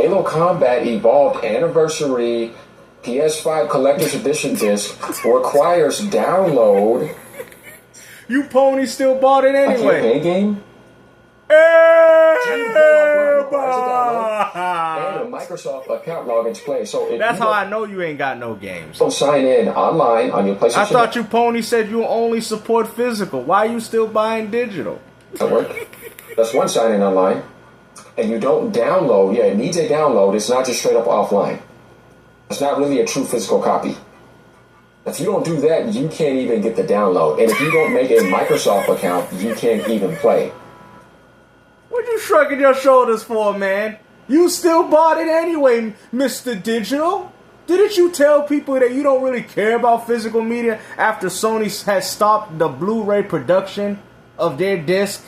Halo Combat Evolved Anniversary PS5 Collector's Edition disc requires download. You pony still bought it anyway. A campaign game? And a Microsoft account login to play. So that's how I know you ain't got no games. So sign in online on your PlayStation. I thought you pony said you only support physical. Why are you still buying digital? That's one sign in online. And you don't download. Yeah, it needs a download. It's not just straight up offline. It's not really a true physical copy. If you don't do that, you can't even get the download. And if you don't make a Microsoft account, you can't even play. What you shrugging your shoulders for, man? You still bought it anyway, Mr. Digital. Didn't you tell people that you don't really care about physical media after Sony has stopped the Blu-ray production of their disc?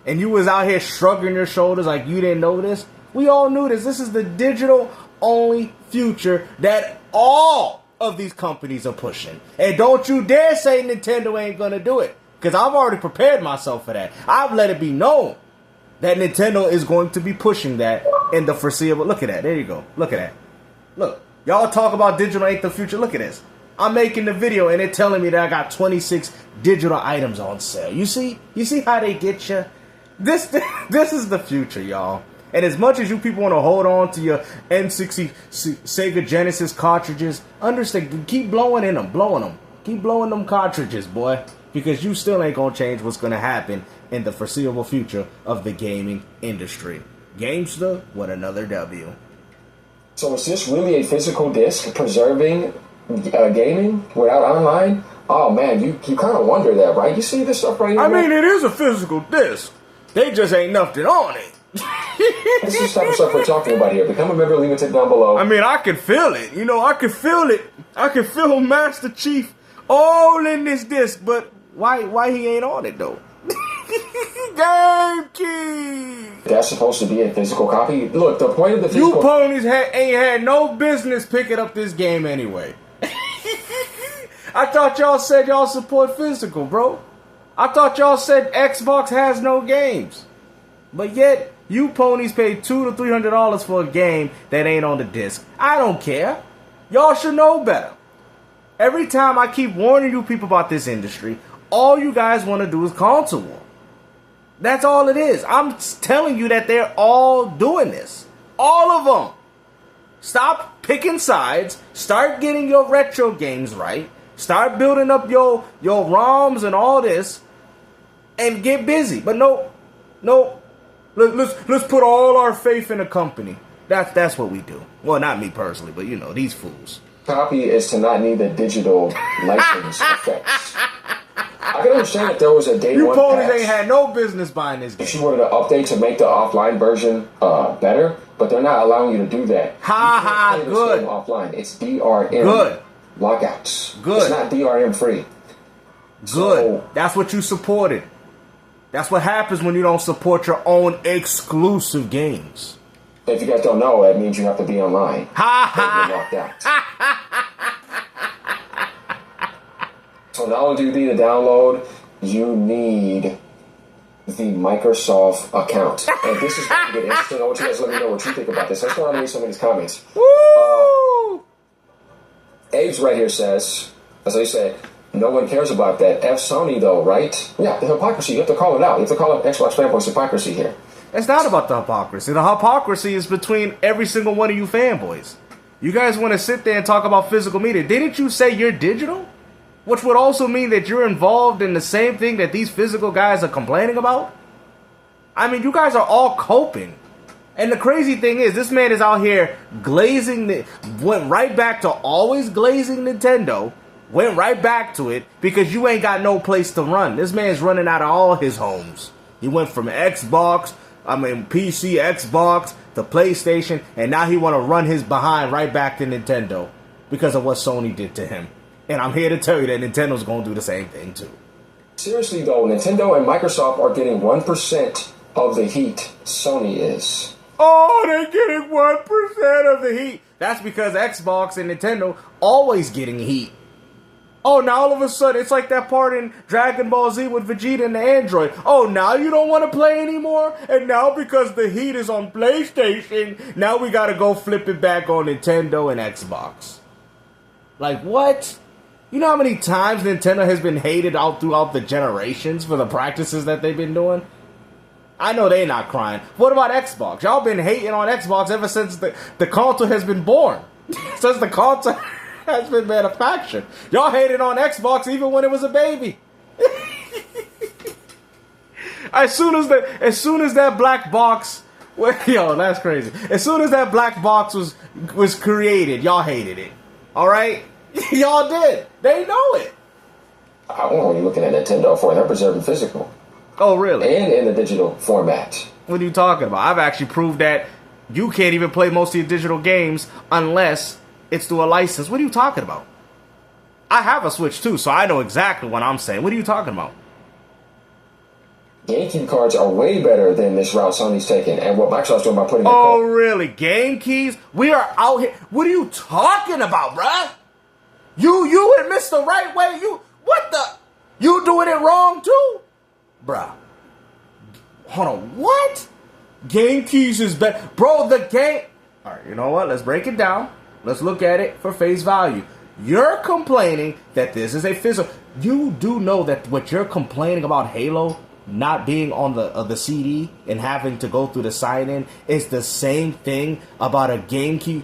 And you was out here shrugging your shoulders like you didn't know this? We all knew this. This is the digital-only future that all of these companies are pushing. And don't you dare say Nintendo ain't gonna do it. Because I've already prepared myself for that. I've let it be known that Nintendo is going to be pushing that in the foreseeable. Look at that. There you go. Look at that. Look. Y'all talk about digital ain't the future. Look at this. I'm making the video and they're telling me that I got 26 digital items on sale. You see? You see how they get you? This is the future, y'all. And as much as you people want to hold on to your N60 Sega Genesis cartridges, understand, keep blowing in them, blowing them. Keep blowing them cartridges, boy. Because you still ain't going to change what's going to happen in the foreseeable future of the gaming industry. Gamester with another W. So is this really a physical disc preserving gaming without online? Oh man, you kind of wonder that, right? You see this stuff right here? I mean, it is a physical disc. They just ain't nothing on it. This is the type of stuff we're talking about here. Become a member, leave a tip down below. I mean, I can feel it. You know, I can feel it. I can feel Master Chief all in this disc, but why he ain't on it though? Game key. That's supposed to be a physical copy. Look, the point of the physical... You ponies ain't had no business picking up this game anyway. I thought y'all said y'all support physical, bro. I thought y'all said Xbox has no games. But yet, you ponies paid $200 to $300 for a game that ain't on the disc. I don't care. Y'all should know better. Every time I keep warning you people about this industry, all you guys want to do is console war. That's all it is. I'm telling you that they're all doing this. All of them. Stop picking sides. Start getting your retro games right. Start building up your ROMs and all this. And get busy. But no. Let's put all our faith in a company. That's what we do. Well, not me personally, but you know, these fools. Copy is to not need the digital license effects. I can understand if there was a day one. You ponies patch. Ain't had no business buying this game. If you wanted to update to make the offline version better, but they're not allowing you to do that. Good. Offline. It's DRM. Good. Lockouts. Good. It's not DRM free. Good. So, that's what you supported. That's what happens when you don't support your own exclusive games. If you guys don't know, that means you have to be online. Locked out. So not only do you need a download, you need the Microsoft account. And this is going to get interesting. I want you guys to let me know what you think about this. Let's go on and read some of these comments. Woo! Abe's right here says, as I said, no one cares about that. F Sony though, right? Yeah, the hypocrisy. You have to call it out. You have to call it Xbox Fanboys hypocrisy here. It's not about the hypocrisy. The hypocrisy is between every single one of you fanboys. You guys want to sit there and talk about physical media. Didn't you say you're digital? Which would also mean that you're involved in the same thing that these physical guys are complaining about? I mean, you guys are all coping. And the crazy thing is, this man is out here glazing, went right back to always glazing Nintendo, went right back to it because you ain't got no place to run. This man's running out of all his homes. He went from PC, Xbox, to PlayStation, and now he want to run his behind right back to Nintendo because of what Sony did to him. And I'm here to tell you that Nintendo's going to do the same thing too. Seriously though, Nintendo and Microsoft are getting 1% of the heat Sony is. Oh, they're getting 1% of the heat. That's because Xbox and Nintendo always getting heat. Oh, now all of a sudden, it's like that part in Dragon Ball Z with Vegeta and the android. Oh, now you don't want to play anymore? And now because the heat is on PlayStation, now we got to go flip it back on Nintendo and Xbox. Like, what? You know how many times Nintendo has been hated out throughout the generations for the practices that they've been doing? I know they not crying. What about Xbox? Y'all been hating on Xbox ever since the console has been born. Since the console has been manufactured. Y'all hated on Xbox even when it was a baby. As soon as that black box, yo, that's crazy. As soon as that black box was created, y'all hated it. All right, y'all did. They know it. I won't be looking at Nintendo for it. They're preserving physical. Oh, really? And in the digital format. What are you talking about? I've actually proved that you can't even play most of your digital games unless it's through a license. What are you talking about? I have a Switch too, so I know exactly what I'm saying. What are you talking about? GameCube cards are way better than this route Sony's taking, and what Microsoft's doing by putting. Oh, really? Game keys? We are out here. What are you talking about, bruh? You and Mr. Right Way. You doing it wrong too, bruh? Hold on. What? Game keys is better, bro. The game. All right. You know what? Let's break it down. Let's look at it for face value. You're complaining that this is a physical. You do know that what you're complaining about Halo not being on the CD and having to go through the sign-in is the same thing about a game key.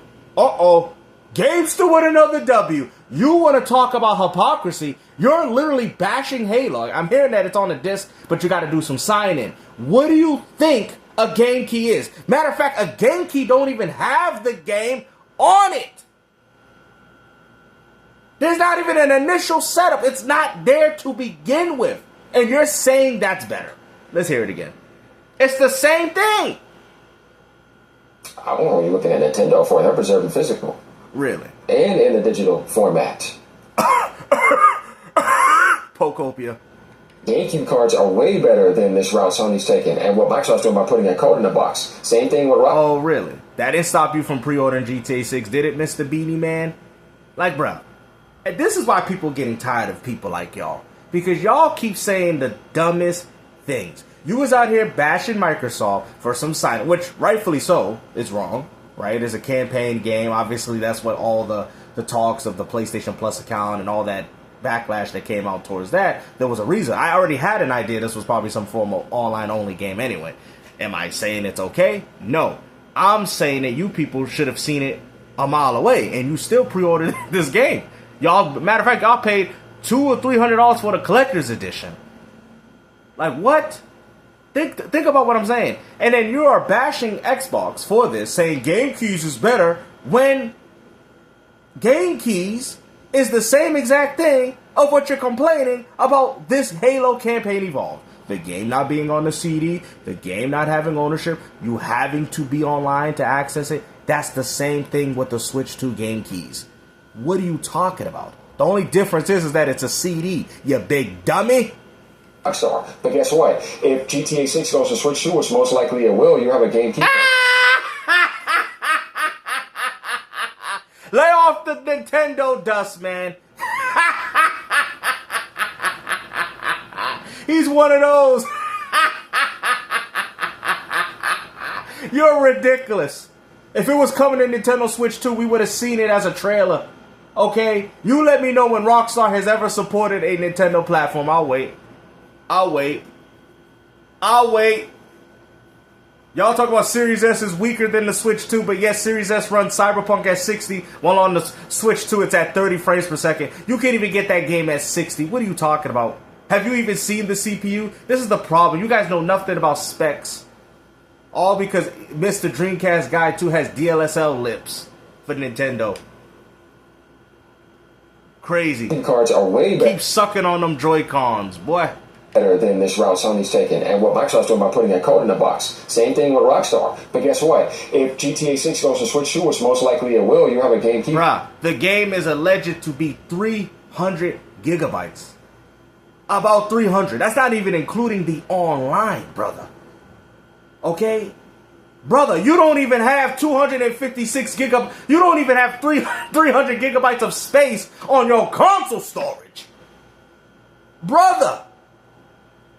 Gamester with another W. You want to talk about hypocrisy? You're literally bashing Halo. I'm hearing that it's on the disc, but you got to do some sign-in. What do you think a game key is? Matter of fact, a game key don't even have the game on it. There's not even an initial setup. It's not there to begin with. And you're saying that's better. Let's hear it again. It's the same thing. I won't be looking at Nintendo for it. They're preserving physical. Really? And in the digital format. Pokopia. GameCube cards are way better than this route Sony's taking, and what Microsoft's doing by putting a code in the box. Same thing with route. Oh, really? That didn't stop you from pre-ordering GTA 6, did it, Mr. Beanie Man? Like, bro, this is why people getting tired of people like y'all. Because y'all keep saying the dumbest things. You was out here bashing Microsoft for some sign, which rightfully so is wrong, right? It's a campaign game. Obviously, that's what all the talks of the PlayStation Plus account and all that backlash that came out towards that. There was a reason. I already had an idea this was probably some form of online-only game anyway. Am I saying it's okay? No. I'm saying that you people should have seen it a mile away, and you still pre-ordered this game. Y'all, matter of fact, y'all paid $200 or $300 for the collector's edition. Like, what? Think about what I'm saying. And then you are bashing Xbox for this, saying Game Keys is better, when Game Keys is the same exact thing of what you're complaining about this Halo campaign Evolved. The game not being on the CD, the game not having ownership, you having to be online to access it. That's the same thing with the Switch 2 Game Keys. What are you talking about? The only difference is that it's a CD, you big dummy. Rockstar. But guess what? If GTA 6 goes to Switch 2, which most likely it will, you have a GameCube. Lay off the Nintendo dust, man. He's one of those. You're ridiculous. If it was coming to Nintendo Switch 2, we would have seen it as a trailer. Okay? You let me know when Rockstar has ever supported a Nintendo platform. I'll wait. Y'all talk about Series S is weaker than the Switch 2, but yes, Series S runs Cyberpunk at 60, while on the Switch 2 it's at 30 frames per second. You can't even get that game at 60. What are you talking about? Have you even seen the CPU? This is the problem. You guys know nothing about specs. All because Mr. Dreamcast Guy 2 has DLSL lips for Nintendo. Crazy. Cards are way better. Keep sucking on them Joy-Cons, boy. Better than this route Sony's taking, and what Microsoft's doing by putting a code in the box. Same thing with Rockstar. But guess what? If GTA 6 goes to Switch 2, which most likely it will, you have a GameCube. Bruh, the game is alleged to be 300 gigabytes. About 300. That's not even including the online, brother. Okay? Brother, you don't even have 256 gigabytes. You don't even have 300 gigabytes of space on your console storage. Brother.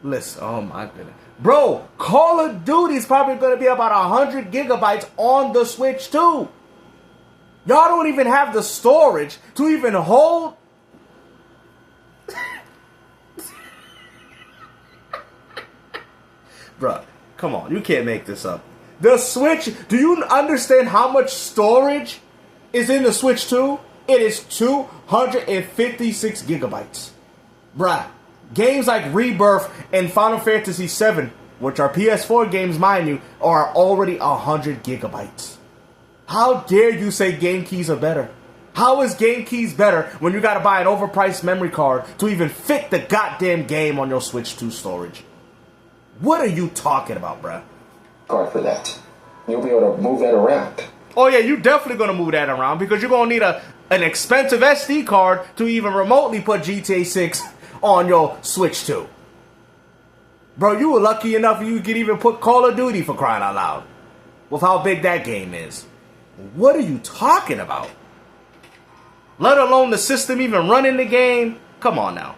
Listen, oh my goodness. Bro, Call of Duty is probably going to be about 100 gigabytes on the Switch too. Y'all don't even have the storage to even hold. Bruh, come on, you can't make this up. The Switch, do you understand how much storage is in the Switch 2? It is 256 gigabytes. Bruh, games like Rebirth and Final Fantasy VII, which are PS4 games, mind you, are already 100 gigabytes. How dare you say game keys are better? How is game keys better when you gotta buy an overpriced memory card to even fit the goddamn game on your Switch 2 storage? What are you talking about, bruh? Card for that. You'll be able to move that around. Oh yeah, you're definitely gonna move that around because you're gonna need an expensive SD card to even remotely put GTA 6 on your Switch 2. Bro, you were lucky enough you could even put Call of Duty, for crying out loud, with how big that game is. What are you talking about? Let alone the system even running the game. Come on now.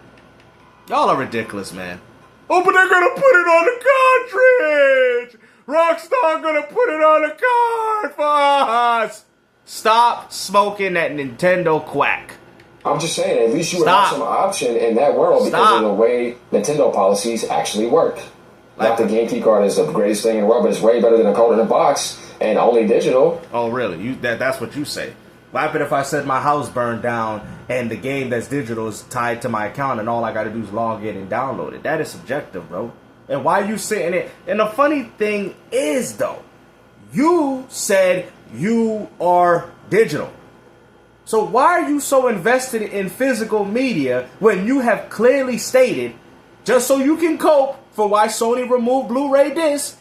Y'all are ridiculous, man. Oh, but they're gonna put it on the cartridge! Rockstar gonna put it on the card for us! Stop smoking that Nintendo quack. I'm just saying, at least you would have some option in that world because of the way Nintendo policies actually work. Not the game key card is the greatest thing in the world, but it's way better than a code in a box and only digital. Oh, really? That's what you say. What happened if I said my house burned down and the game that's digital is tied to my account and all I gotta do is log in and download it? That is subjective, bro. And why you sitting it? And the funny thing is, though, you said you are digital. So why are you so invested in physical media when you have clearly stated, just so you can cope for why Sony removed Blu-ray disc,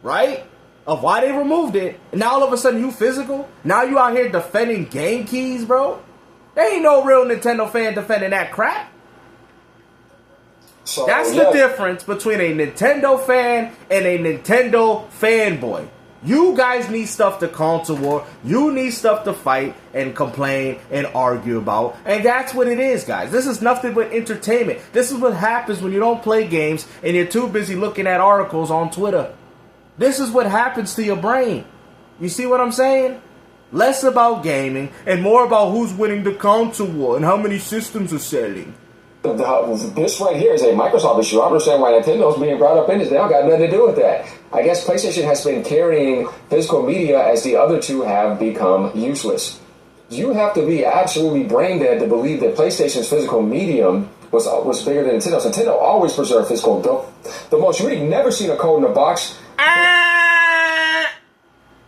right? Of why they removed it, and now all of a sudden you physical? Now you out here defending game keys, bro? There ain't no real Nintendo fan defending that crap. So, that's the difference between a Nintendo fan and a Nintendo fanboy. You guys need stuff to console war. You need stuff to fight and complain and argue about. And that's what it is, guys. This is nothing but entertainment. This is what happens when you don't play games and you're too busy looking at articles on Twitter. This is what happens to your brain. You see what I'm saying? Less about gaming and more about who's winning the console war and how many systems are selling. This right here is a Microsoft issue. I don't understand why Nintendo's being brought up in this. They don't got nothing to do with that. I guess PlayStation has been carrying physical media as the other two have become useless. You have to be absolutely brain dead to believe that PlayStation's physical medium was bigger than Nintendo's. Nintendo always preserved physical. The most, you ain't never seen a code in a box.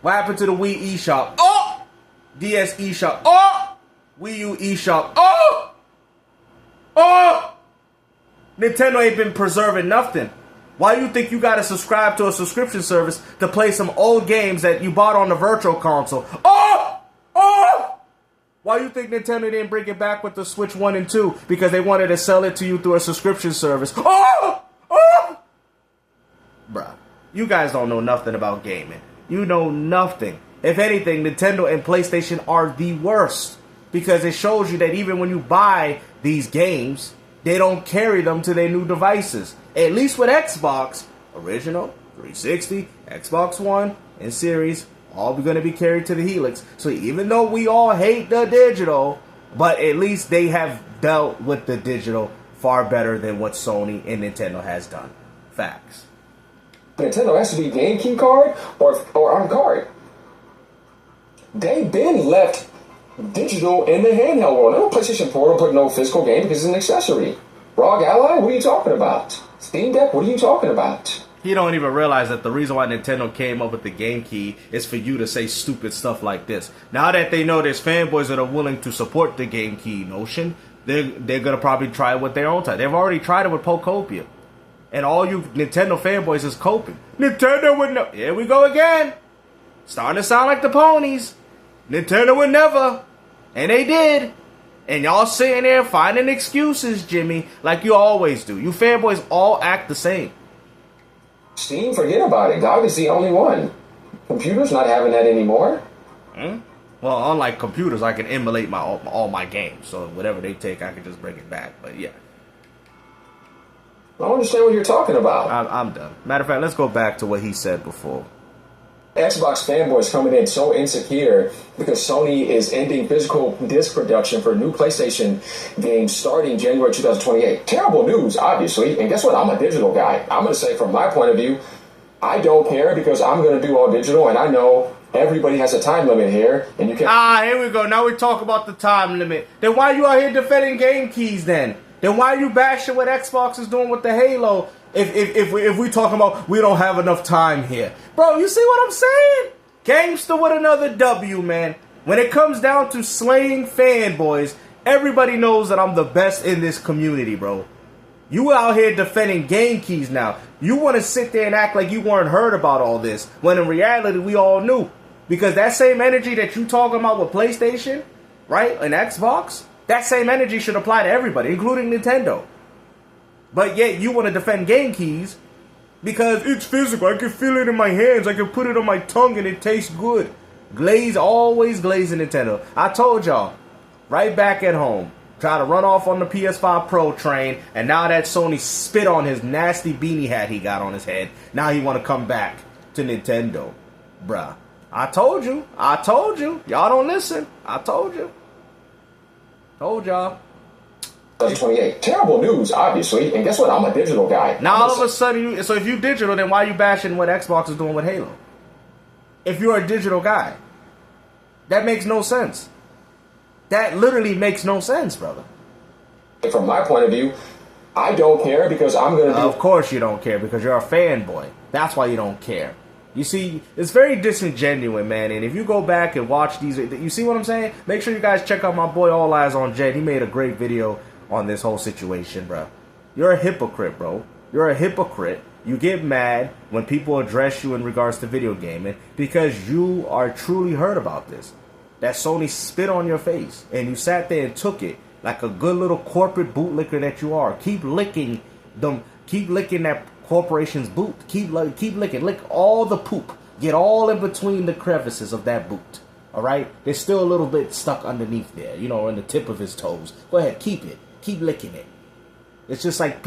What happened to the Wii eShop? Oh! DS eShop. Oh! Wii U eShop. Oh! Oh! Nintendo ain't been preserving nothing. Why do you think you gotta subscribe to a subscription service to play some old games that you bought on the virtual console? Oh! Oh! Why do you think Nintendo didn't bring it back with the Switch 1 and 2? Because they wanted to sell it to you through a subscription service. Oh! Oh! Bruh, you guys don't know nothing about gaming. You know nothing. If anything, Nintendo and PlayStation are the worst. Because it shows you that even when you buy these games, they don't carry them to their new devices. At least with Xbox, original, 360, Xbox One, and Series, all going to be carried to the Helix. So even though we all hate the digital, but at least they have dealt with the digital far better than what Sony and Nintendo has done. Facts. Nintendo has to be game key card or on card. They've been left digital in the handheld world. No PlayStation Portal put no physical game because it's an accessory. ROG Ally, what are you talking about? Steam Deck, what are you talking about? You don't even realize that the reason why Nintendo came up with the game key is for you to say stupid stuff like this. Now that they know there's fanboys that are willing to support the game key notion, they're going to probably try it with their own time. They've already tried it with Pokopia. And all you Nintendo fanboys is coping. Nintendo would never. Here we go again. Starting to sound like the ponies. Nintendo would never. And they did. And y'all sitting there finding excuses, Jimmy, like you always do. You fanboys all act the same. Steam, forget about it. GOG is the only one. Computers not having that anymore. Well, unlike computers, I can emulate all my games. So whatever they take, I can just bring it back. But yeah. I don't understand what you're talking about. I'm done. Matter of fact, let's go back to what he said before. Xbox fanboys coming in so insecure because Sony is ending physical disc production for new PlayStation games starting January 2028. Terrible news, obviously. And guess what? I'm a digital guy. I'm going to say from my point of view, I don't care because I'm going to do all digital, and I know everybody has a time limit here, and you can... Here we go. Now we talk about the time limit. Then why you out here defending game keys then? Then why are you bashing what Xbox is doing with the Halo if we talking about we don't have enough time here? Bro, you see what I'm saying? Gangsta with another W, man. When it comes down to slaying fanboys, everybody knows that I'm the best in this community, bro. You out here defending game keys now. You want to sit there and act like you weren't heard about all this, when in reality we all knew. Because that same energy that you talking about with PlayStation, right, and Xbox, that same energy should apply to everybody, including Nintendo. But yet you want to defend game keys because it's physical. I can feel it in my hands. I can put it on my tongue and it tastes good. Always glazing Nintendo. I told y'all, right back at home, try to run off on the PS5 Pro train, and now that Sony spit on his nasty beanie hat he got on his head, now he want to come back to Nintendo. Bruh, I told you. Y'all don't listen. I told you. Told y'all. 2028. Terrible news, obviously. And guess what? I'm a digital guy. Now all of a sudden, so if you digital, then why are you bashing what Xbox is doing with Halo? If you're a digital guy, that makes no sense. That literally makes no sense, brother. From my point of view, I don't care because I'm going to do... Of course you don't care because you're a fanboy. That's why you don't care. You see, it's very disingenuous, man. And if you go back and watch these, you see what I'm saying? Make sure you guys check out my boy All Eyes on Jed. He made a great video on this whole situation, bro. You're a hypocrite, bro. You're a hypocrite. You get mad when people address you in regards to video gaming because you are truly hurt about this. That Sony spit on your face and you sat there and took it like a good little corporate bootlicker that you are. Keep licking them. Keep licking that corporation's boot. Keep licking. Lick all the poop. Get all in between the crevices of that boot. Alright? There's still a little bit stuck underneath there. You know, on the tip of his toes. Go ahead. Keep it. Keep licking it. It's just like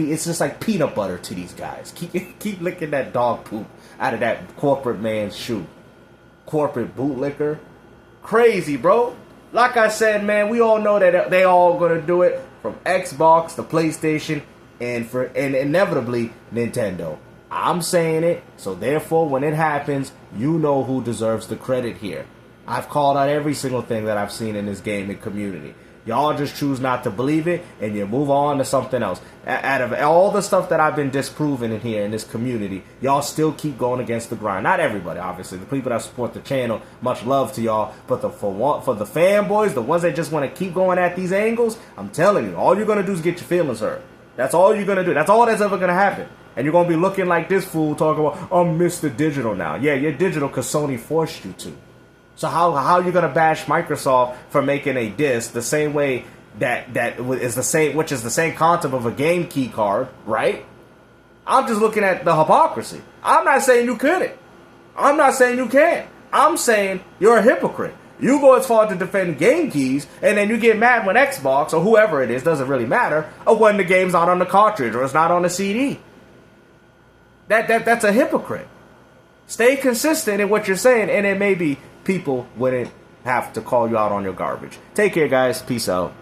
peanut butter to these guys. Keep licking that dog poop out of that corporate man's shoe. Corporate bootlicker. Crazy, bro. Like I said, man, we all know that they all gonna do it. From Xbox to PlayStation and inevitably Nintendo. I'm saying it, so therefore when it happens, you know who deserves the credit here. I've called out every single thing that I've seen in this gaming community. Y'all just choose not to believe it, and you move on to something else. Out of all the stuff that I've been disproven in here in this community, y'all still keep going against the grind. Not everybody, obviously. The people that support the channel, much love to y'all. But for the fanboys, the ones that just want to keep going at these angles, I'm telling you, all you're going to do is get your feelings hurt. That's all you're going to do. That's all that's ever going to happen. And you're going to be looking like this fool talking about, I'm Mr. Digital now. Yeah, you're digital because Sony forced you to. So how are you gonna bash Microsoft for making a disc the same way that is the same, which is the same concept of a game key card, right? I'm just looking at the hypocrisy. I'm not saying you couldn't. I'm not saying you can't. I'm saying you're a hypocrite. You go as far to defend game keys, and then you get mad when Xbox or whoever it is, doesn't really matter, or when the game's not on the cartridge or it's not on the CD. That's a hypocrite. Stay consistent in what you're saying, and then maybe people wouldn't have to call you out on your garbage. Take care, guys. Peace out.